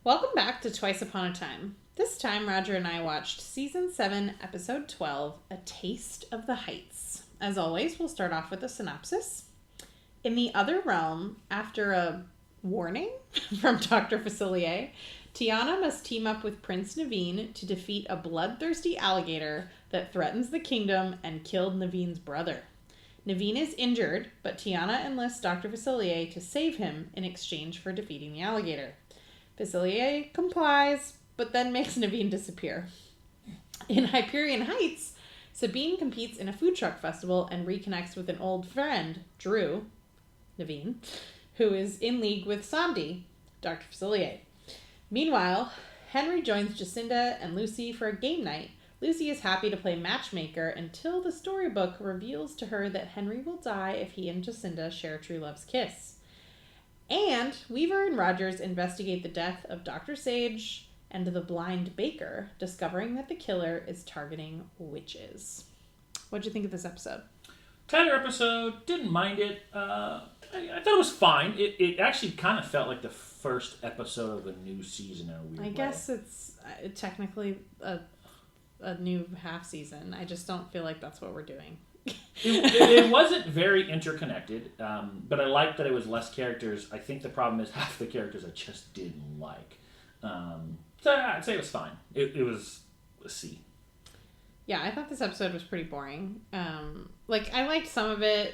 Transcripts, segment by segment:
Welcome back to Twice Upon a Time. This time, Roger and I watched Season 7, Episode 12, A Taste of the Heights. As always, we'll start off with a synopsis. In the other realm, after a warning from Dr. Facilier, Tiana must team up with Prince Naveen to defeat a bloodthirsty alligator that threatens the kingdom and killed Naveen's brother. Naveen is injured, but Tiana enlists Dr. Facilier to save him in exchange for defeating the alligator. Facilier complies, but then makes Naveen disappear. In Hyperion Heights, Sabine competes in a food truck festival and reconnects with an old friend, Drew, Naveen, who is in league with Samdi, Dr. Facilier. Meanwhile, Henry joins Jacinda and Lucy for a game night. Lucy is happy to play matchmaker until the storybook reveals to her that Henry will die if he and Jacinda share true love's kiss. And Weaver and Rogers investigate the death of Dr. Sage and the blind baker, discovering that the killer is targeting witches. What'd you think of this episode? Tighter episode, didn't mind it. I thought it was fine. It actually kind of felt like the first episode of a new season in a weird way. I guess it's technically a new half season. I just don't feel like that's what we're doing. It wasn't very interconnected, but I liked that it was less characters. I think the problem is half the characters I just didn't like. So I'd say it was fine. It was a C. Yeah, I thought this episode was pretty boring. I liked some of it,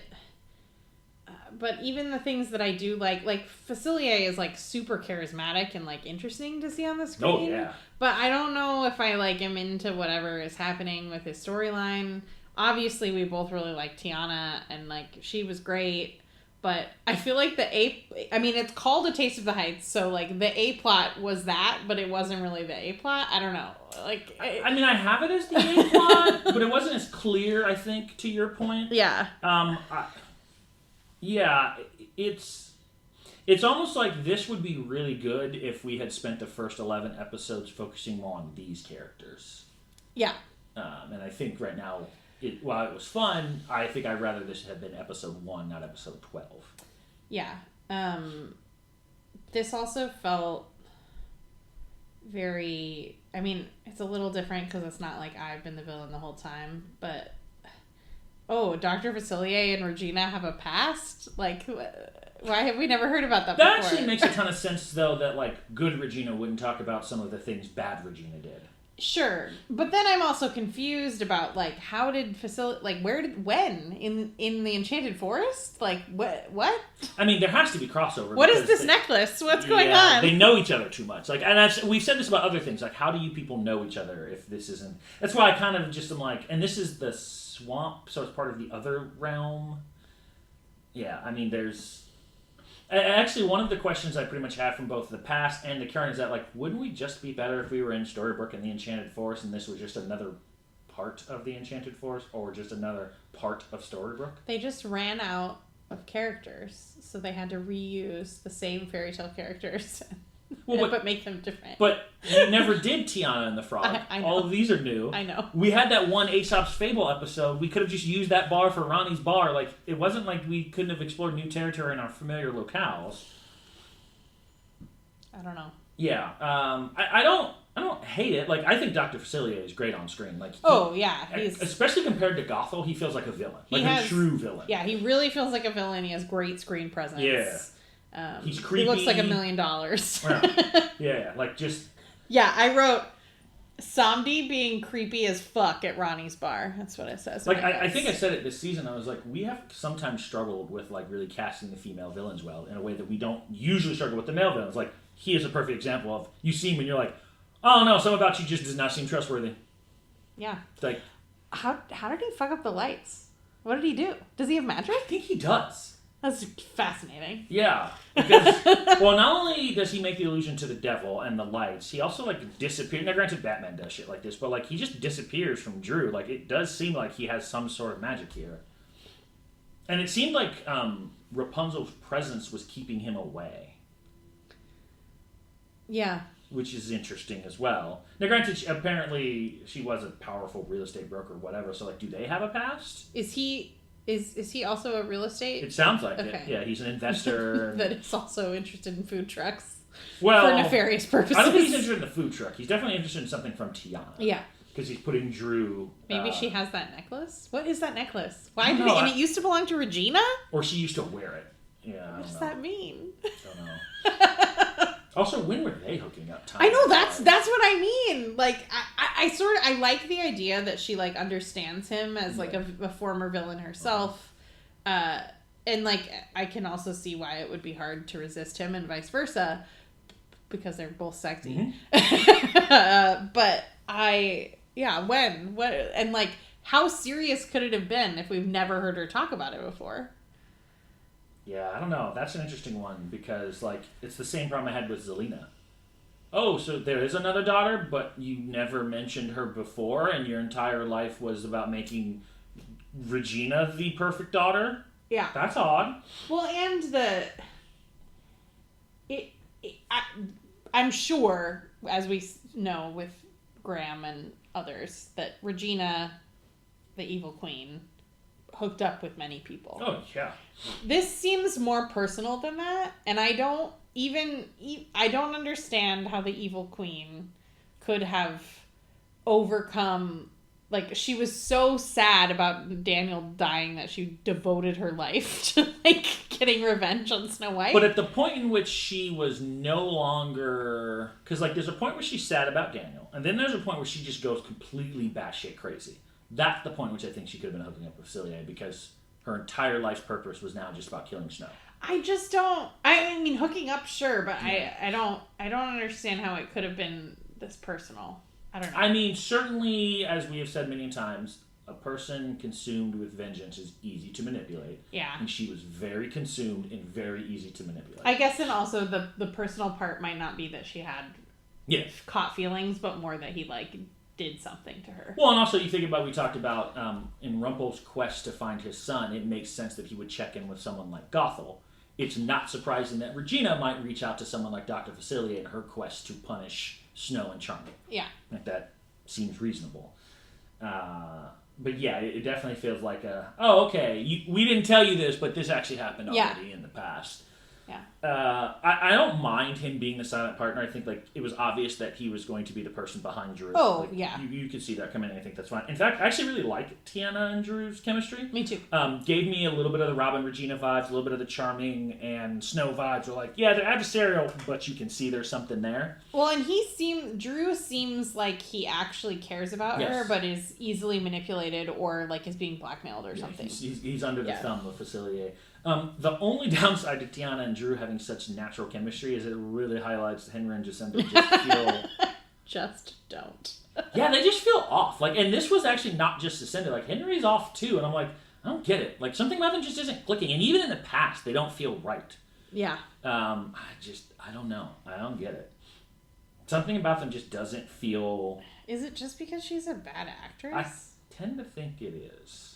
but even the things that I do like Facilier is super charismatic and interesting to see on the screen. Oh yeah. But I don't know if I am into whatever is happening with his storyline. Obviously, we both really like Tiana, and she was great. But I feel like it's called A Taste of the Heights, so the A plot was that, but it wasn't really the A plot. I don't know. I have it as the A plot, but it wasn't as clear, I think, to your point. Yeah. It's almost like this would be really good if we had spent the first 11 episodes focusing more on these characters. Yeah. And I think right now, while it was fun, I think I'd rather this had been episode 1, not episode 12. Yeah. This also felt very... it's a little different because it's not like I've been the villain the whole time, but... Oh, Dr. Facilier and Regina have a past? Why have we never heard about that before? That actually makes a ton of sense, though, that, good Regina wouldn't talk about some of the things bad Regina did. Sure, but then I'm also confused about how did when in the Enchanted Forest? What? There has to be crossover. What is this necklace? What's going on? They know each other too much. We've said this about other things. How do you people know each other if this isn't? That's why I kind of just am and this is the swamp, so it's part of the other realm. Yeah, there's. Actually, one of the questions I pretty much had from both the past and the current is that, wouldn't we just be better if we were in Storybrooke and the Enchanted Forest and this was just another part of the Enchanted Forest or just another part of Storybrooke? They just ran out of characters, so they had to reuse the same fairy tale characters. But make them different. But we never did Tiana and the Frog. I know. All of these are new. I know. We had that one Aesop's Fable episode. We could have just used that bar for Ronnie's bar. It wasn't like we couldn't have explored new territory in our familiar locales. I don't know. Yeah. I don't hate it. I think Dr. Facilier is great on screen. Especially compared to Gothel, he feels like a villain. A true villain. Yeah, he really feels like a villain. He has great screen presence. Yeah. He's creepy. He looks like $1 million. Yeah, I wrote Samdi being creepy as fuck at Ronnie's bar. That's what it says. I think I said it this season. I was we have sometimes struggled with really casting the female villains well in a way that we don't usually struggle with the male villains. He is a perfect example of you see him and you're oh no, something about you just does not seem trustworthy. Yeah. It's how did he fuck up the lights? What did he do? Does he have magic? I think he does. That's fascinating. Yeah, because, not only does he make the allusion to the devil and the lights, he also, disappears. Now, granted, Batman does shit like this, but, he just disappears from Drew. It does seem like he has some sort of magic here. And it seemed like Rapunzel's presence was keeping him away. Yeah. Which is interesting as well. Now, granted, apparently she was a powerful real estate broker or whatever, so, do they have a past? Is he also a real estate? It sounds like okay. it. Yeah, he's an investor. That is also interested in food trucks. Well, for nefarious purposes. I don't think he's interested in the food truck. He's definitely interested in something from Tiana. Yeah. Because he's putting Drew... Maybe she has that necklace? What is that necklace? Why I did don't it... know, And it used to belong to Regina? Or she used to wear it. Yeah, What does that mean? I don't know. Also, when were they hooking up? I know, that's what I mean. Like, I like the idea that she, like, understands him as, like, a former villain herself. And, like, I can also see why it would be hard to resist him and vice versa. Because they're both sexy. Mm-hmm. But when? What? And, like, how serious could it have been if we've never heard her talk about it before? Yeah, I don't know. That's an interesting one because, like, it's the same problem I had with Zelina. Oh, so there is another daughter, but you never mentioned her before, and your entire life was about making Regina the perfect daughter? Yeah. That's odd. Well, and I'm sure, as we know with Graham and others, that Regina, the evil queen, hooked up with many people. Oh, yeah. This seems more personal than that, and I don't understand how the evil queen could have overcome, like, she was so sad about Daniel dying that she devoted her life to, like, getting revenge on Snow White. But at the point in which she was no longer... Because, like, there's a point where she's sad about Daniel, and then there's a point where she just goes completely batshit crazy. That's the point in which I think she could have been hooking up with Facilier, because her entire life's purpose was now just about killing Snow. I just don't... I mean, hooking up, sure, but yeah. I don't understand how it could have been this personal. I don't know. I mean, certainly, as we have said many times, a person consumed with vengeance is easy to manipulate. Yeah. And she was very consumed and very easy to manipulate. I guess, and also the personal part might not be that she had caught feelings, but more that he, like, did something to her. Well, and also you think about, we talked about in Rumpel's quest to find his son, it makes sense that he would check in with someone like Gothel. It's not surprising that Regina might reach out to someone like Dr. Facilier in her quest to punish Snow and Charming. Yeah. Like, that seems reasonable. But yeah, it definitely feels like we didn't tell you this, but this actually happened already in the past. Yeah. I don't mind him being the silent partner. I think, like, it was obvious that he was going to be the person behind Drew. Oh, like, yeah. You could see that coming in. I think that's fine. In fact, I actually really like Tiana and Drew's chemistry. Me too. Gave me a little bit of the Robin Regina vibes, a little bit of the Charming and Snow vibes. Were like, yeah, they're adversarial, but you can see there's something there. Well, and Drew seems like he actually cares about her, but is easily manipulated or, like, is being blackmailed or something. He's under the thumb of Facilier. The only downside to Tiana and Drew having such natural chemistry is it really highlights Henry and Jacinta just feel... Just don't. Yeah, they just feel off. Like, and this was actually not just Jacinta. Like, Henry's off too, and I'm like, I don't get it. Like, something about them just isn't clicking. And even in the past, they don't feel right. Yeah. I don't know. I don't get it. Something about them just doesn't feel... Is it just because she's a bad actress? I tend to think it is.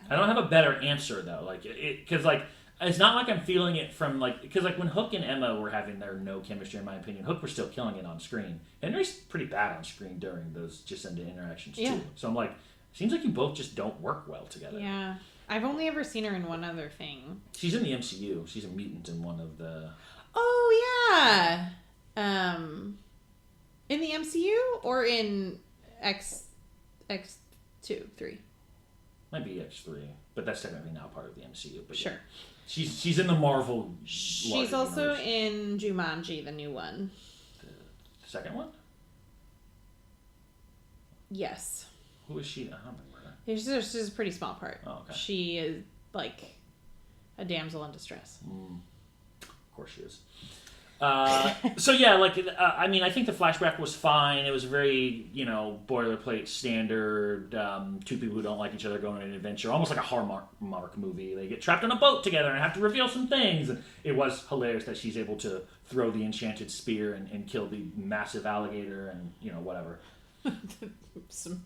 I don't have a better answer, though. Like, because, like, it's not like I'm feeling it from, like... Because, like, when Hook and Emma were having their no chemistry, in my opinion, Hook were still killing it on screen. Henry's pretty bad on screen during those Jacinta interactions, too. So I'm like, seems like you both just don't work well together. Yeah. I've only ever seen her in one other thing. She's in the MCU. She's a mutant in one of the... Oh, yeah! In the MCU? Or in X2, 3? Might be X3, but that's technically now part of the MCU. But sure. Yeah. She's in the Marvel. She's also in Jumanji, the new one. The second one? Yes. Who is she? I don't remember. She's a pretty small part. Oh, okay. She is, like, a damsel in distress. Of course she is. So yeah, like, I mean, I think the flashback was fine. It was very, boilerplate, standard, two people who don't like each other going on an adventure, almost like a Hallmark movie. They get trapped on a boat together and have to reveal some things. And it was hilarious that she's able to throw the enchanted spear and kill the massive alligator and, whatever. Some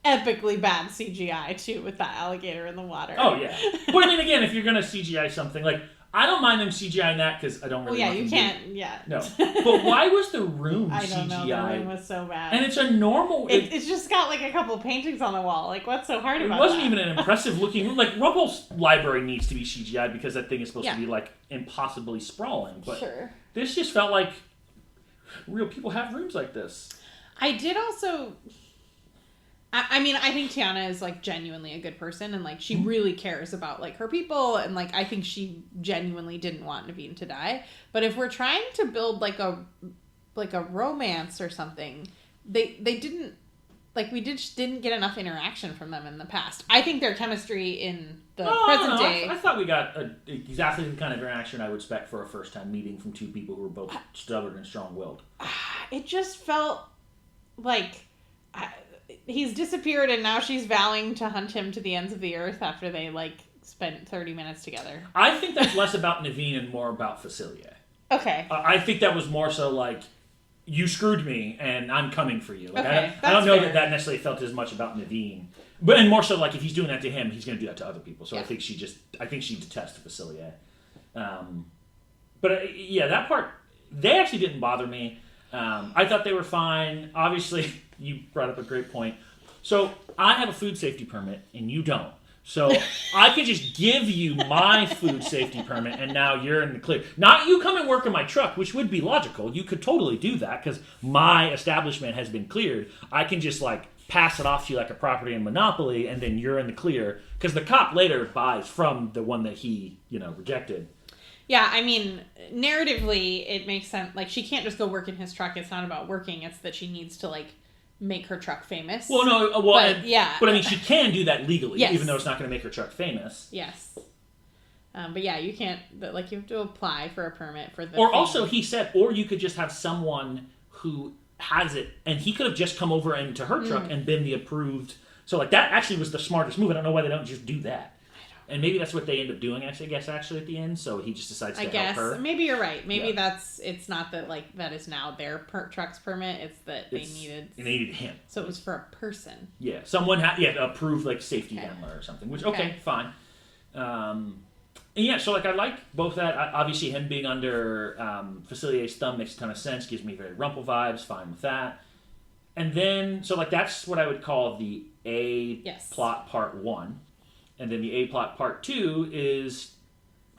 epically bad CGI, too, with that alligator in the water. Oh, yeah. But I mean, again, if you're going to CGI something, like, I don't mind them CGIing that because I don't really. Well, yeah, you can't. Yeah. No, but why was the room CGI? I don't know. The room was so bad, and it's a normal. It's just got like a couple of paintings on the wall. Like, what's so hard about it? It wasn't even an impressive looking room. Like Rumpel's library needs to be CGI because that thing is supposed to be like impossibly sprawling. But this just felt like real people have rooms like this. I did also. I mean, I think Tiana is, like, genuinely a good person, and, like, she really cares about, like, her people, and, like, I think she genuinely didn't want Naveen to die. But if we're trying to build, like a romance or something, they didn't, like, we just didn't get enough interaction from them in the past. I think their chemistry in the present day... I thought we got exactly the kind of interaction I would expect for a first-time meeting from two people who were both stubborn and strong-willed. It just felt like... he's disappeared, and now she's vowing to hunt him to the ends of the earth after they, like, spent 30 minutes together. I think that's less about Naveen and more about Facilier. Okay. I think that was more so, like, you screwed me, and I'm coming for you. Like, okay, I don't know that necessarily felt as much about Naveen. And more so, like, if he's doing that to him, he's going to do that to other people. So I think she detests Facilier. But, that part, they actually didn't bother me. I thought they were fine. Obviously... You brought up a great point. So I have a food safety permit and you don't. So I can just give you my food safety permit and now you're in the clear. Not you come and work in my truck, which would be logical. You could totally do that because my establishment has been cleared. I can just like pass it off to you like a property in Monopoly and then you're in the clear because the cop later buys from the one that he, rejected. Yeah, I mean, narratively, it makes sense. Like, she can't just go work in his truck. It's not about working. It's that she needs to, like, make her truck famous. Well, no, but I mean, she can do that legally, even though it's not going to make her truck famous. Yes. But yeah, you can't, like, you have to apply for a permit for the Or also, he said, or you could just have someone who has it, and he could have just come over into her truck and been the approved. So, like, that actually was the smartest move. I don't know why they don't just do that. And maybe that's what they end up doing, actually, at the end. So he just decides to help her. Maybe you're right. Maybe it's not that, like, that is now their truck's permit. It's that they needed him. So it was for a person. Yeah. Someone approved, like, safety handler or something. Which, fine. So, like, I like both that. Obviously, him being under Facilier's thumb makes a ton of sense. Gives me very Rumple vibes. Fine with that. And then, so, like, that's what I would call the plot part 1. And then the A plot part 2 is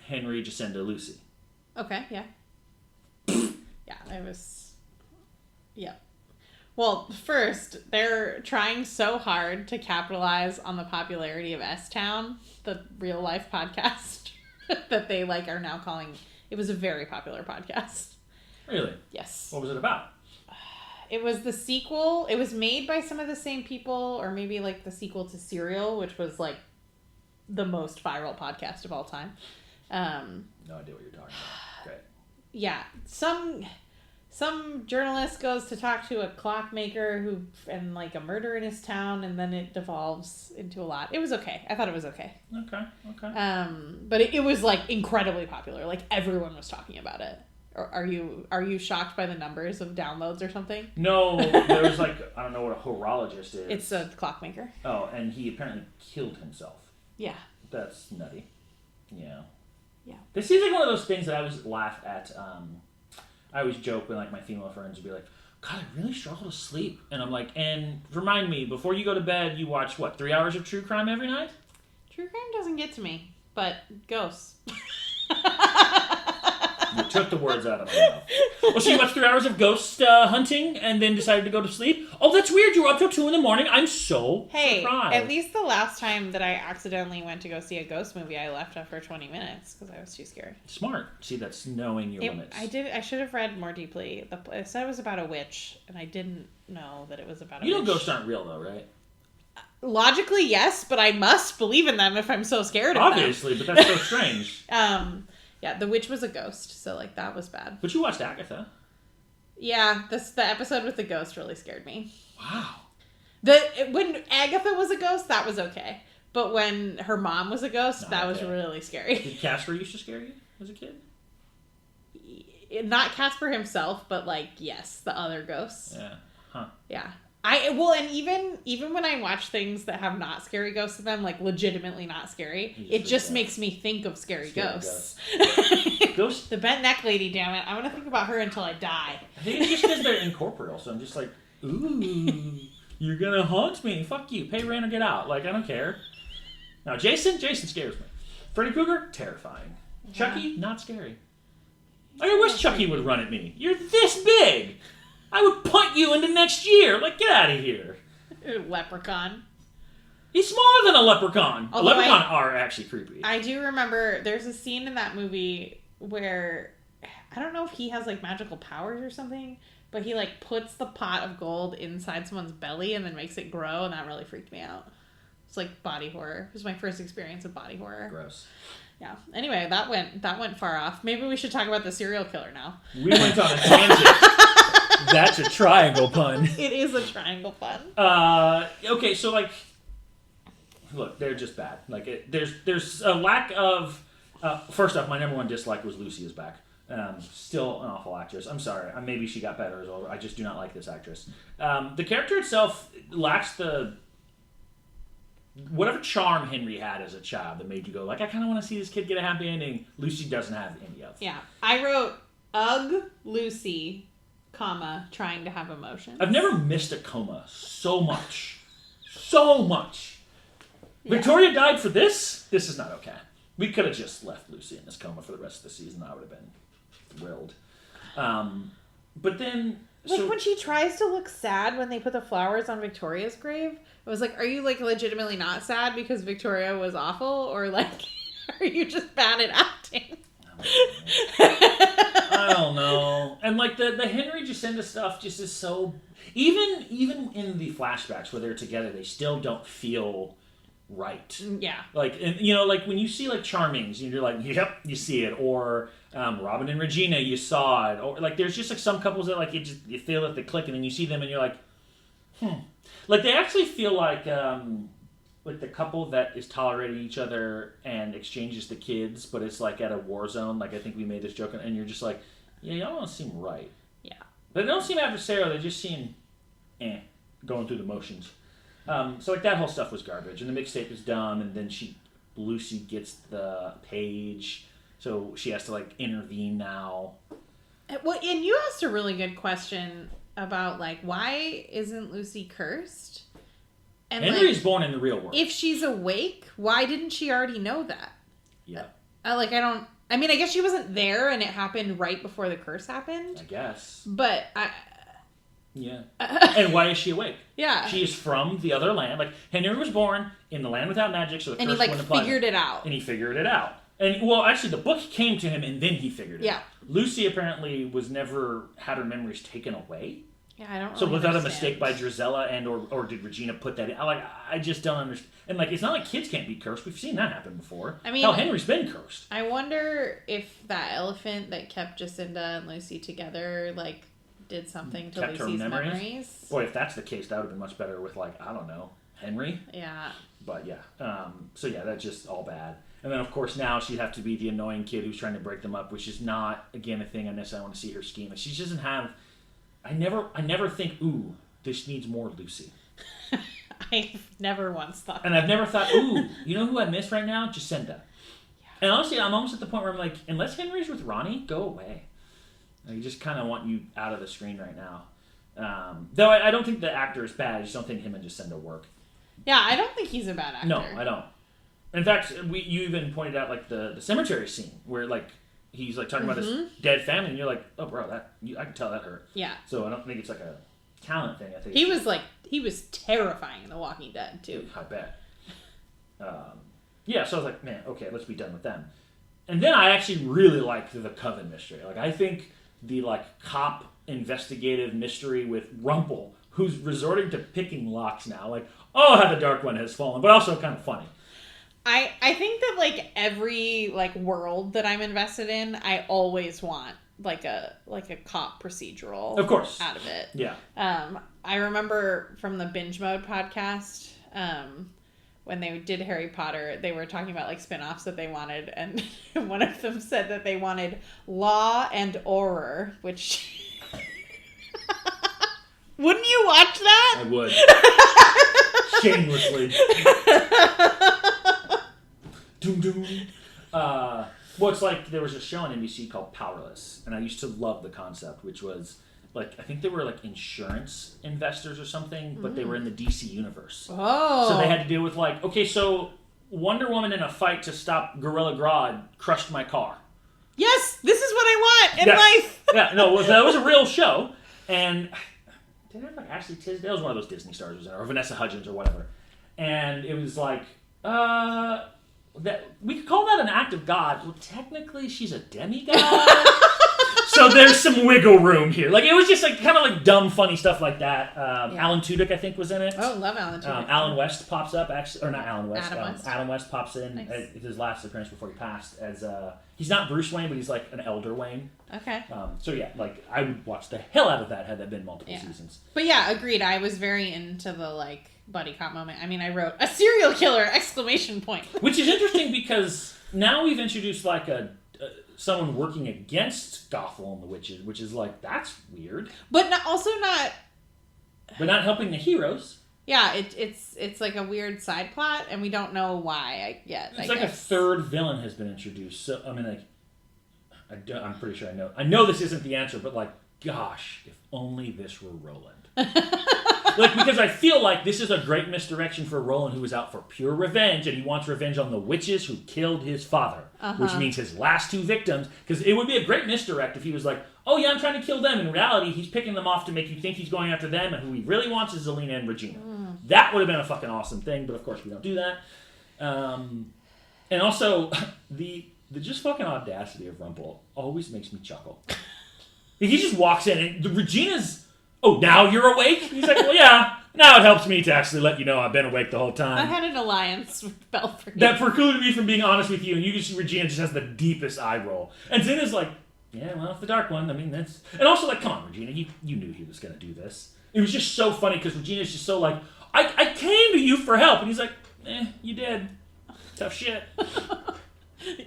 Henry, Jacinda, Lucy. Okay, yeah. Yeah. Well, first, they're trying so hard to capitalize on the popularity of S-Town, the real life podcast, that they, like, are now calling... It was a very popular podcast. Really? Yes. What was it about? It was the sequel. It was made by some of the same people, or maybe, like, the sequel to Serial, which was, like, the most viral podcast of all time. No idea what you're talking about. Great. Yeah. Some journalist goes to talk to a clockmaker and like a murder in his town, and then it devolves into a lot. It was okay. I thought it was okay. Okay. But it was like incredibly popular. Like everyone was talking about it. Are you shocked by the numbers of downloads or something? No, there was like, I don't know what a horologist is. It's a clockmaker. Oh, and he apparently killed himself. Yeah. That's nutty. Yeah. Yeah. This seems like one of those things that I always laugh at. I always joke when like my female friends would be like, God, I really struggle to sleep. And I'm like, and remind me, before you go to bed, you watch, 3 hours of true crime every night? True crime doesn't get to me, but ghosts. You took the words out of my mouth. Well, so you watched 3 hours of ghost hunting and then decided to go to sleep? Oh, that's weird. You were up till 2 a.m. I'm so surprised. At least the last time that I accidentally went to go see a ghost movie, I left after 20 minutes because I was too scared. Smart. See, that's knowing your limits. I should have read more deeply. It said it was about a witch, and I didn't know that it was about a witch. You know ghosts aren't real, though, right? Logically, yes, but I must believe in them if I'm so scared of them. Obviously, but that's so strange. Yeah, the witch was a ghost, so, like, that was bad. But you watched Agatha. Yeah, the episode with the ghost really scared me. Wow. When Agatha was a ghost, that was okay. But when her mom was a ghost, that was really scary. Did Casper used to scare you as a kid? Not Casper himself, but, like, yes, the other ghosts. Yeah. Huh. Yeah. And even when I watch things that have not scary ghosts in them, like legitimately not scary, it just makes me think of scary ghosts. Ghosts? The bent neck lady, damn it! I'm gonna think about her until I die. I think it's just because they're incorporeal, so I'm just like, ooh, you're gonna haunt me? Fuck you! Pay rent or get out. Like I don't care. Now Jason scares me. Freddy Krueger, terrifying. Yeah. Chucky, not scary. I wish Chucky would run at me. You're this big. I would punt you into next year. Like, get out of here. Leprechaun. He's smaller than a leprechaun. Although Leprechaun are actually creepy. I do remember there's a scene in that movie where, I don't know if he has, like, magical powers or something, but he, like, puts the pot of gold inside someone's belly and then makes it grow, and that really freaked me out. It's like body horror. It was my first experience of body horror. Gross. Yeah. Anyway, that went far off. Maybe we should talk about the serial killer now. We went on a tangent. That's a triangle pun. It is a triangle pun. Okay, so like, look, they're just bad. Like, there's a lack of. First off, my number one dislike was Lucy is back. Still an awful actress. I'm sorry. Maybe she got better as well. I just do not like this actress. The character itself lacks the whatever charm Henry had as a child that made you go like, I kind of want to see this kid get a happy ending. Lucy doesn't have any of. Yeah, I wrote Ugh Lucy, trying to have emotions. I've never missed a coma so much. So much. Yeah. Victoria died for this? This is not okay. We could have just left Lucy in this coma for the rest of the season. I would have been thrilled. But then... Like, when she tries to look sad when they put the flowers on Victoria's grave, I was like, are you, like, legitimately not sad because Victoria was awful? Or, like, are you just bad at acting? I don't know. And, like, the Henry Jacinda stuff just is so... Even in the flashbacks where they're together, they still don't feel right. Yeah. Like, and, you know, like, when you see, like, Charmings, you're like, yep, you see it. Or... Robin and Regina, you saw it, or like there's just like some couples that like you feel that they click, and then you see them and you're like, like they actually feel like the couple that is tolerating each other and exchanges the kids, but it's like at a war zone. Like I think we made this joke, and you're just like, yeah, y'all don't seem right. Yeah, they don't seem adversarial. They just seem, going through the motions. So like that whole stuff was garbage, and the mixtape is dumb, and then Lucy gets the page. So she has to, like, intervene now. Well, and you asked a really good question about, like, why isn't Lucy cursed? And Henry's like, born in the real world. If she's awake, why didn't she already know that? Yeah. I guess she wasn't there and it happened right before the curse happened. I guess. But yeah. And why is she awake? Yeah. She is from the other land. Like, Henry was born in the land without magic, so the curse wouldn't apply. And he, figured it out. And he figured it out. And, well, actually, the book came to him, and then he figured it out. Lucy apparently was never had her memories taken away. Yeah, I don't So was that a mistake by Drizella, and or did Regina put that in? I just don't understand. And, like, it's not like kids can't be cursed. We've seen that happen before. I mean... Hell, Henry's been cursed. I wonder if that elephant that kept Jacinda and Lucy together, like, did something to Lucy's memories. Boy, if that's the case, that would have been much better with, like, I don't know, Henry? Yeah. But, yeah. So, yeah, that's just all bad. And then, of course, now she'd have to be the annoying kid who's trying to break them up, which is not, again, a thing I necessarily want to see her scheme. She doesn't have... I never think, ooh, this needs more Lucy. I've never once thought And I've never thought, ooh, you know who I miss right now? Jacinda. Yeah. And honestly, I'm almost at the point where I'm like, unless Henry's with Ronnie, go away. I just kind of want you out of the screen right now. Though I don't think the actor is bad. I just don't think him and Jacinda work. Yeah, I don't think he's a bad actor. No, I don't. In fact, you even pointed out like the cemetery scene where like he's like talking about his dead family, and you're like, oh, bro, I can tell that hurt. Yeah. So I don't think it's like a talent thing. I think he was terrifying in The Walking Dead too. I bet. Yeah. So I was like, man, okay, let's be done with them. And then I actually really liked the Coven mystery. Like I think the like cop investigative mystery with Rumple, who's resorting to picking locks now. Like, oh, how the Dark One has fallen, but also kind of funny. I think that like every like world that I'm invested in, I always want like a cop procedural, of course, out of it. Yeah. I remember from the Binge Mode podcast, when they did Harry Potter, they were talking about like spin-offs that they wanted, and one of them said that they wanted Law and Horror, which Wouldn't you watch that? I would. Shamelessly. Doom doom. Well, it's like there was a show on NBC called Powerless, and I used to love the concept, which was like I think they were like insurance investors or something, but they were in the DC universe. Oh. So they had to deal with like, okay, so Wonder Woman in a fight to stop Gorilla Grodd crushed my car. Yes, this is what I want in life. Yeah, no, that was a real show, and did it have like Ashley Tisdale? It was one of those Disney stars, was in it, or Vanessa Hudgens or whatever, and it was like, that we could call that an act of God. Well, technically, she's a demigod. So there's some wiggle room here. Like, it was just like kind of like dumb, funny stuff like that. Alan Tudyk, I think, was in it. Oh, love Alan Tudyk. Alan West pops up, actually, or not Alan West. Adam West pops in. Nice. It's his last appearance before he passed. As he's not Bruce Wayne, but he's like an elder Wayne. Okay. So yeah, like I would watch the hell out of that had that been multiple seasons. But yeah, agreed. I was very into the like buddy cop moment. I mean, I wrote a serial killer ! Which is interesting because now we've introduced like someone working against Gothel and the witches, which is like, that's weird. But also not... But not helping the heroes. Yeah, it's like a weird side plot, and we don't know why yet. It's like a third villain has been introduced. So, I mean, like, I'm pretty sure I know. I know this isn't the answer, but like, gosh, if only this were Roland. Like, because I feel like this is a great misdirection for Roland, who is out for pure revenge, and he wants revenge on the witches who killed his father, which means his last two victims. Because it would be a great misdirect if he was like, oh yeah, I'm trying to kill them. In reality, he's picking them off to make you think he's going after them, and who he really wants is Zelina and Regina. That would have been a fucking awesome thing, but of course we don't do that. And also, the just fucking audacity of Rumple always makes me chuckle. He just walks in, and Regina's... Oh, now you're awake? He's like, well, yeah. Now it helps me to actually let you know I've been awake the whole time. I had an alliance with Belfry. That precluded me from being honest with you, and you can see Regina just has the deepest eye roll. And Zena's like, yeah, well, it's the dark one. I mean, that's... And also, like, come on, Regina, you knew he was going to do this. It was just so funny, because Regina's just so like, I came to you for help. And he's like, you did. Tough shit.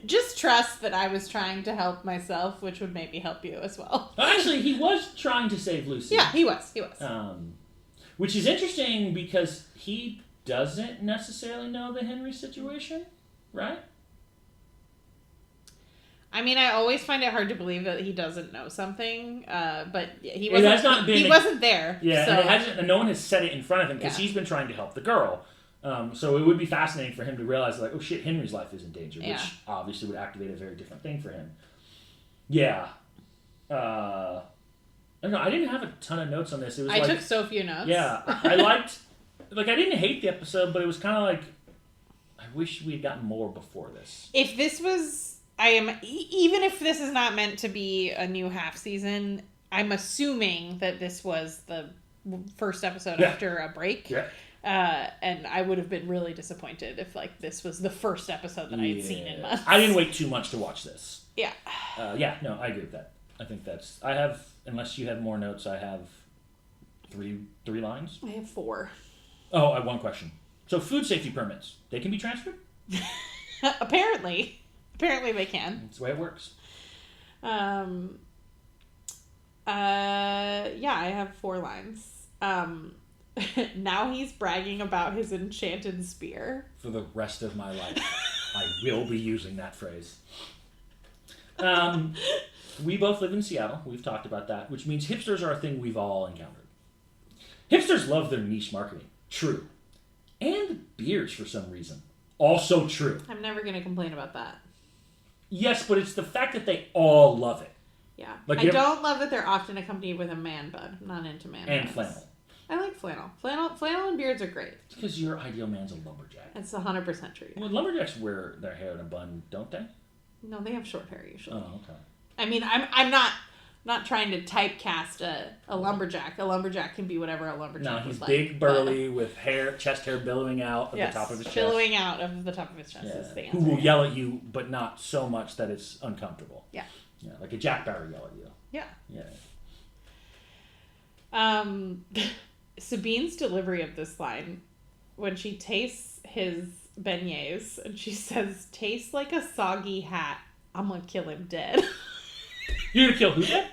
Just trust that I was trying to help myself, which would maybe help you as well. Actually, he was trying to save Lucy. Yeah, he was. Which is interesting because he doesn't necessarily know the Henry situation, right? I mean, I always find it hard to believe that he doesn't know something, but he wasn't there. Yeah, so. and no one has said it in front of him because he's been trying to help the girl. So it would be fascinating for him to realize, like, oh shit, Henry's life is in danger, which obviously would activate a very different thing for him. Yeah. I don't know, I didn't have a ton of notes on this. It was I took so few notes. Yeah, I liked, like, I didn't hate the episode, but it was kind of like, I wish we had gotten more before this. If this was, even if this is not meant to be a new half season, I'm assuming that this was the first episode after a break. Yeah. And I would have been really disappointed if like this was the first episode that I had seen in months. I didn't wait too much to watch this. Yeah. No, I agree with that. I think I have, unless you have more notes, I have three lines. I have 4. Oh, I have one question. So food safety permits, they can be transferred? Apparently they can. That's the way it works. I have 4 lines. Now he's bragging about his enchanted spear. For the rest of my life, I will be using that phrase. We both live in Seattle. We've talked about that, which means hipsters are a thing we've all encountered. Hipsters love their niche marketing. True. And beers for some reason. Also true. I'm never going to complain about that. Yes, but it's the fact that they all love it. Yeah. I don't love that they're often accompanied with a man bud. I'm not into man buds. And flannel. I like flannel. Flannel and beards are great. It's because your ideal man's a lumberjack. It's 100% true. Well, lumberjacks wear their hair in a bun, don't they? No, they have short hair usually. Oh, okay. I mean, I'm not trying to typecast a lumberjack. A lumberjack can be whatever a lumberjack is like. No, he's big, burly, with chest hair billowing out of the top of his chest. Billowing out of the top of his chest is the answer. Who will yell at you, but not so much that it's uncomfortable. Yeah. Yeah, like a Jack Bauer yell at you. Yeah. Yeah. Sabine's delivery of this line, when she tastes his beignets, and she says, tastes like a soggy hat, I'm gonna kill him dead. You're gonna kill who dead?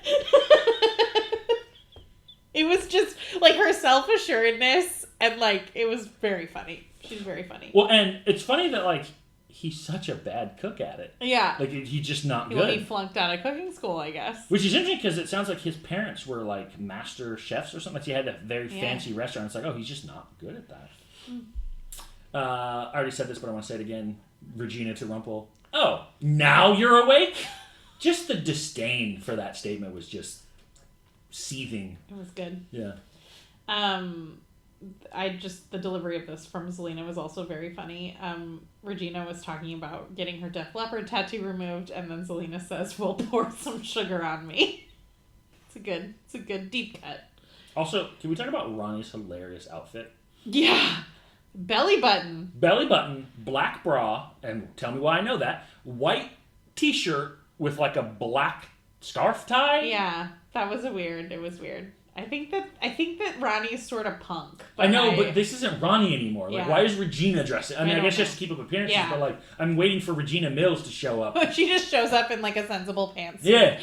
It was just, like, self-assuredness, and like it was very funny. She's very funny. Well, and it's funny that like he's such a bad cook at it. Yeah. Like he's just not good. Well, he flunked out of cooking school, I guess. Which is interesting because it sounds like his parents were like master chefs or something. Like he had a very fancy restaurant. It's like, oh, he's just not good at that. I already said this, but I want to say it again. Regina to Rumpel. Oh, now you're awake? Just the disdain for that statement was just seething. It was good. Yeah. The delivery of this from Zelina was also very funny. Regina was talking about getting her Def Leppard tattoo removed, and then Zelina says, "We'll pour some sugar on me." It's a good deep cut. Also, can we talk about Ronnie's hilarious outfit? Yeah. Belly button, black bra, and tell me why I know that, white t-shirt with like a black scarf tie. Yeah, it was weird. I think that Ronnie is sort of punk. I know, but this isn't Ronnie anymore. Like, why is Regina dressed? I mean, I guess she has to keep up appearances, but like, I'm waiting for Regina Mills to show up. She just shows up in like a sensible pants. Yeah.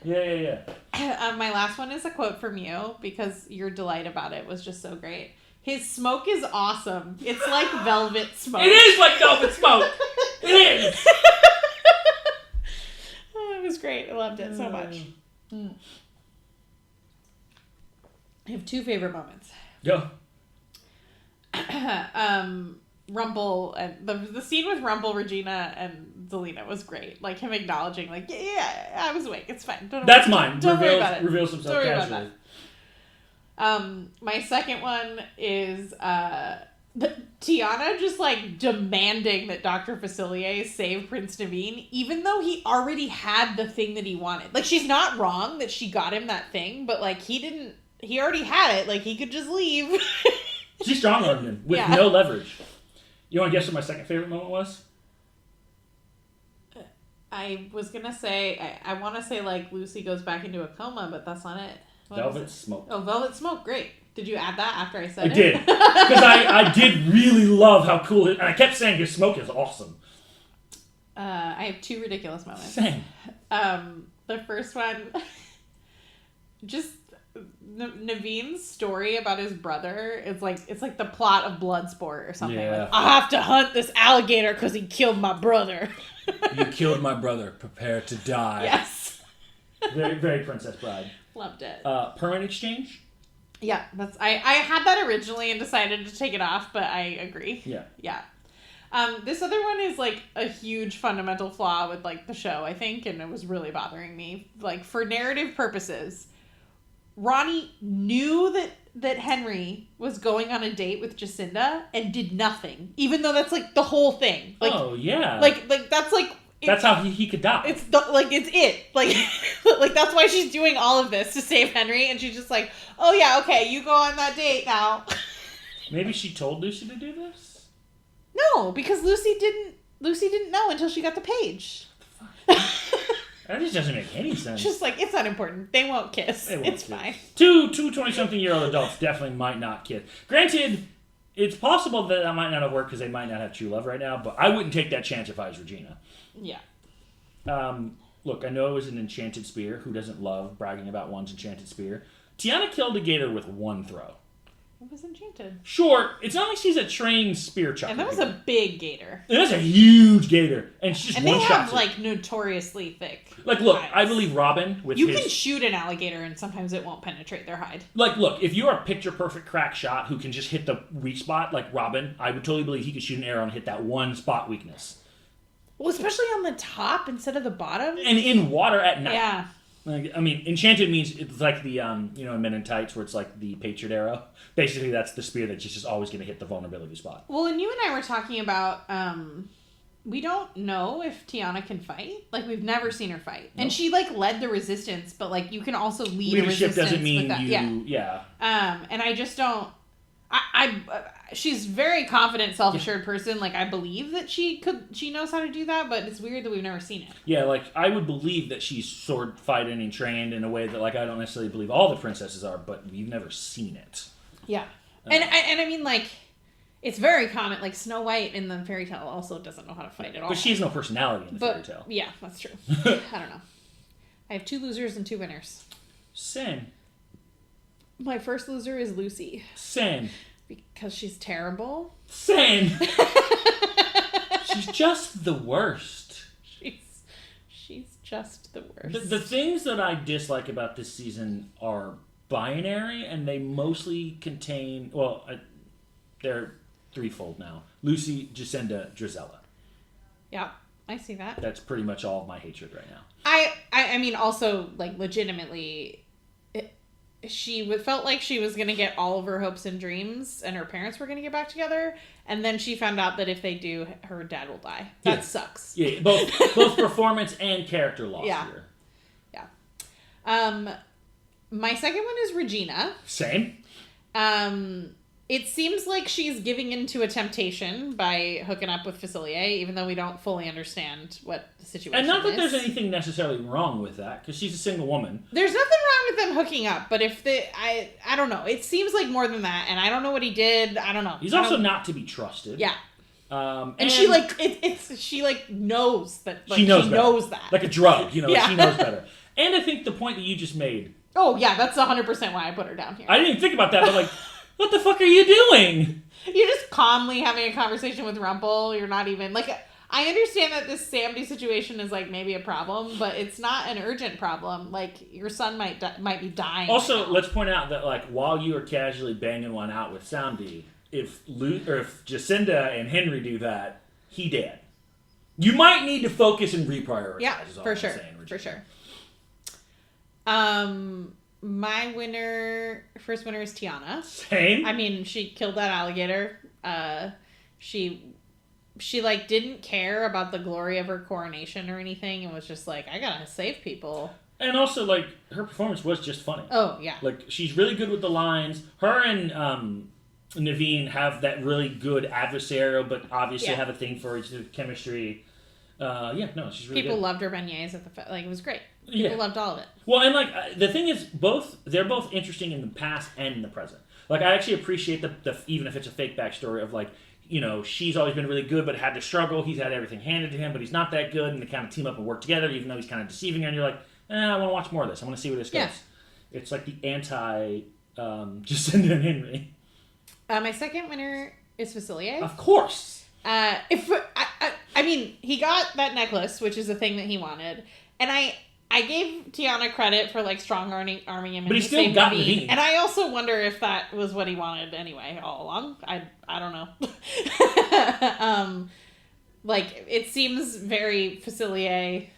My last one is a quote from you because your delight about it was just so great. His smoke is awesome. It's like velvet smoke. It is like velvet smoke. It is. It was great. I loved it so much. I have two favorite moments. Go. Rumple and the scene with Rumple, Regina, and Zelina was great. Like him acknowledging, like, yeah, I was awake. It's fine. That's mine. Don't worry about it. Reveals himself casually. My second one is Tiana just like demanding that Dr. Facilier save Prince Naveen, even though he already had the thing that he wanted. Like, she's not wrong that she got him that thing, but like he already had it. Like, he could just leave. She's strong-armed him with no leverage. You want to guess what my second favorite moment was? I was gonna say I want to say like Lucy goes back into a coma, but that's not it. Velvet Smoke. Oh, Velvet Smoke, great. Did you add that after I said it? I did. Because I did really love how cool it is. And I kept saying his smoke is awesome. I have two ridiculous moments. Same. The first one, just Naveen's story about his brother is like, it's like the plot of Bloodsport or something. Yeah. Like, I have to hunt this alligator because he killed my brother. You killed my brother. Prepare to die. Yes. Very, very Princess Bride. Loved it. Permanent exchange? Yeah, I had that originally and decided to take it off, but I agree. Yeah. Yeah. This other one is like a huge fundamental flaw with like the show, I think, and it was really bothering me. Like, for narrative purposes, Ronnie knew that Henry was going on a date with Jacinda and did nothing, even though that's like the whole thing. Like, oh yeah. Like that's like. That's how he could die. It's like like that's why she's doing all of this to save Henry, and she's just like, oh yeah, okay, you go on that date now. Maybe she told Lucy to do this? No, because Lucy didn't know until she got the page. What the fuck? That just doesn't make any sense. Just like, it's not important. They won't kiss. It's fine. Two 20-something-year-old adults definitely might not kiss. Granted, it's possible that might not have worked because they might not have true love right now, but I wouldn't take that chance if I was Regina. Yeah. Look, I know it was an enchanted spear. Who doesn't love bragging about one's enchanted spear? Tiana killed a gator with one throw. It was enchanted. Sure, it's not like she's a trained spear chucker. And that was a big gator. It was a huge gator. And she just and one-shots they have, it. like, notoriously thick Like, look, hides. I believe Robin with You his... can shoot an alligator and sometimes it won't penetrate their hide. Like, look, if you're a picture-perfect crack shot who can just hit the weak spot, like Robin, I would totally believe he could shoot an arrow and hit that one spot weakness. Well, especially on the top instead of the bottom. And in water at night. Yeah. Like, I mean, enchanted means it's like the, in Men in Tights where it's like the Patriot arrow. Basically, that's the spear that's just always going to hit the vulnerability spot. Well, and you and I were talking about, we don't know if Tiana can fight. Like, we've never seen her fight. Nope. And she, like, led the resistance, but, like, you can also lead a resistance. Leadership doesn't mean with that. Yeah. And I just don't... she's very confident, self-assured person. Like, I believe that she knows how to do that, but it's weird that we've never seen it. Yeah, like, I would believe that she's sword fighting and trained in a way that, like, I don't necessarily believe all the princesses are, but we've never seen it. Yeah. And I mean, like, it's very common. Like, Snow White in the fairy tale also doesn't know how to fight at all. But she has no personality in the fairy tale. Yeah, that's true. I don't know. I have 2 losers and 2 winners. Same. My first loser is Lucy. Same. Because she's terrible. Same. She's just the worst. She's just the worst. The things that I dislike about this season are binary, and they mostly contain... Well, they're threefold now. Lucy, Jacinda, Drizella. Yeah, I see that. That's pretty much all of my hatred right now. I mean, also, like, legitimately, she felt like she was going to get all of her hopes and dreams, and her parents were going to get back together, and then she found out that if they do, her dad will die. That sucks. Yeah, both performance and character loss here. Yeah. My second one is Regina. Same. It seems like she's giving into a temptation by hooking up with Facilier, even though we don't fully understand what the situation is. And not that there's anything necessarily wrong with that, because she's a single woman. There's nothing wrong with them hooking up, but if I don't know. It seems like more than that, and I don't know what he did. I don't know. He's also not to be trusted. Yeah. And she she knows that. Like, she knows that. Like a drug, Yeah. She knows better. And I think the point that you just made. Oh yeah, that's 100% why I put her down here. I didn't even think about that, but like, what the fuck are you doing? You're just calmly having a conversation with Rumpel. You're not even like. I understand that this Samdi situation is like maybe a problem, but it's not an urgent problem. Like your son might be dying. Also, let's point out that like while you are casually banging one out with Samdi, if Jacinda and Henry do that, he dead. You might need to focus and reprioritize. Yeah, for sure. For sure. My first winner is Tiana. Same. I mean, she killed that alligator. She like didn't care about the glory of her coronation or anything, and was just like, I gotta save people. And also, like, her performance was just funny. Oh yeah. Like, she's really good with the lines. Her and Naveen have that really good adversarial, but obviously have a thing for each other's chemistry. She's really good. People loved her beignets at the like it was great. People loved all of it. Well, and like the thing is, they're both interesting in the past and in the present. Like I actually appreciate the even if it's a fake backstory of like, she's always been really good but had to struggle. He's had everything handed to him, but he's not that good, and they kind of team up and work together, even though he's kind of deceiving her. And you're like, I want to watch more of this. I want to see where this goes. Yeah. It's like the anti Jacinda and Henry. My second winner is Facilier. Of course. I mean, he got that necklace, which is the thing that he wanted, and I gave Tiana credit for like strong arming him, but he still got Naveen. And I also wonder if that was what he wanted anyway all along. I don't know. Like it seems very Facilier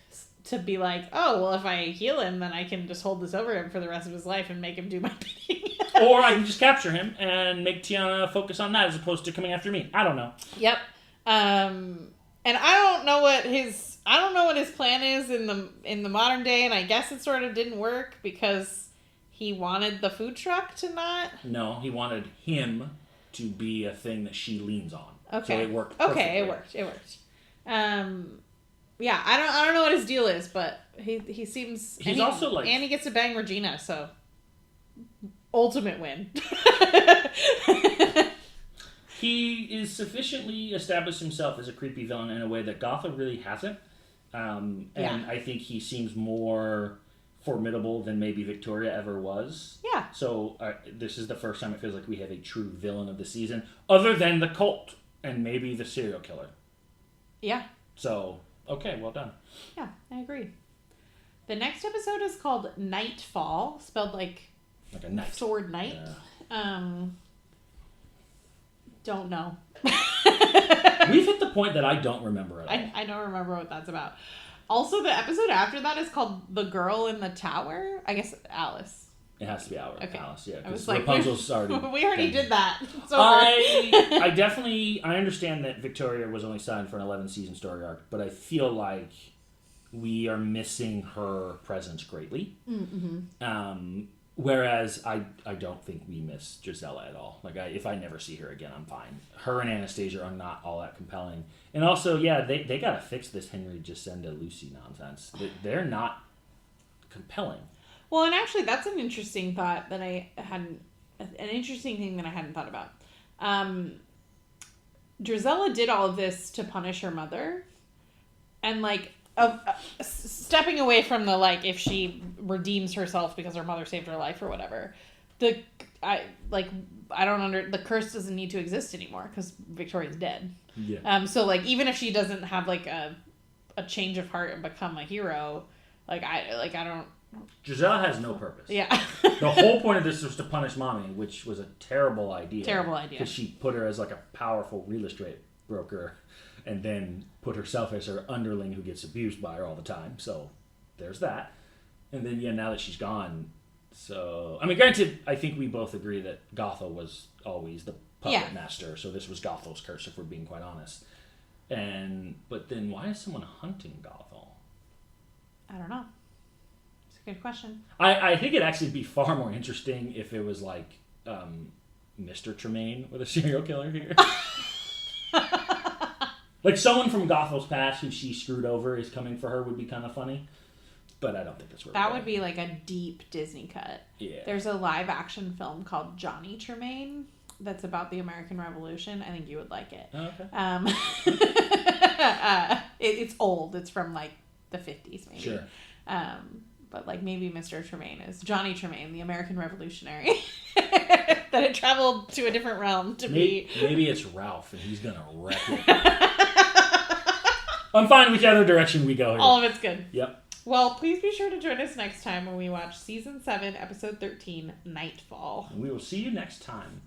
to be like, oh well, if I heal him, then I can just hold this over him for the rest of his life and make him do my bidding. Or I can just capture him and make Tiana focus on that as opposed to coming after me. I don't know. Yep. And I don't know what his plan is in the modern day, and I guess it sort of didn't work because he wanted the food truck to not. No, he wanted him to be a thing that she leans on. Okay. So it worked perfectly. Okay, it worked. Yeah, I don't know what his deal is, but he seems. He's also like, and he gets to bang Regina, so ultimate win. He is sufficiently established himself as a creepy villain in a way that Gotham really hasn't. And I think he seems more formidable than maybe Victoria ever was. Yeah. So this is the first time it feels like we have a true villain of the season, other than the cult and maybe the serial killer. Yeah. So, okay, well done. Yeah, I agree. The next episode is called Nightfall, spelled like a knight. Sword knight. Yeah. Don't know. We've hit the point that I don't remember at all. I don't remember what that's about. Also, the episode after that is called The Girl in the Tower. I guess Alice. It has to be Alice, yeah. I was like, Rapunzel's already... We already did that. It's over. I understand that Victoria was only signed for an 11-season story arc, but I feel like we are missing her presence greatly. Mm-hmm. Whereas I don't think we miss Gisela at all. Like if I never see her again, I'm fine. Her and Anastasia are not all that compelling. And also, they got to fix this Henry Jacinda Lucy nonsense. They're not compelling. Well, and actually, that's an interesting thought that I hadn't. An interesting thing that I hadn't thought about. Drizella did all of this to punish her mother, and like. Stepping away from the like if she redeems herself because her mother saved her life or whatever, the curse doesn't need to exist anymore because Victoria's dead. Yeah. So like even if she doesn't have like a change of heart and become a hero, I don't. Giselle has no purpose. Yeah. The whole point of this was to punish Mommy, which was a terrible idea. Terrible idea. Because she put her as like a powerful real estate broker, and then put herself as her underling who gets abused by her all the time. So there's that. And then now that she's gone. So, I mean, granted, I think we both agree that Gothel was always the puppet master, so this was Gothel's curse, if we're being quite honest. But then why is someone hunting Gothel? I don't know. It's a good question. I think it'd actually be far more interesting if it was like Mr. Tremaine with a serial killer here. Like someone from Gothel's past who she screwed over is coming for her would be kind of funny. But I don't think that's where that would be like a deep Disney cut. Yeah. There's a live action film called Johnny Tremaine that's about the American Revolution. I think you would like it. Oh, okay. It's old. It's from like the 50s maybe. Sure. But like maybe Mr. Tremaine is Johnny Tremaine, the American revolutionary. That had traveled to a different realm to be. Maybe it's Ralph and he's going to wreck it. I'm fine whichever direction we go here. All of it's good. Yep. Well, please be sure to join us next time when we watch Season 7, Episode 13, Nightfall. And we will see you next time.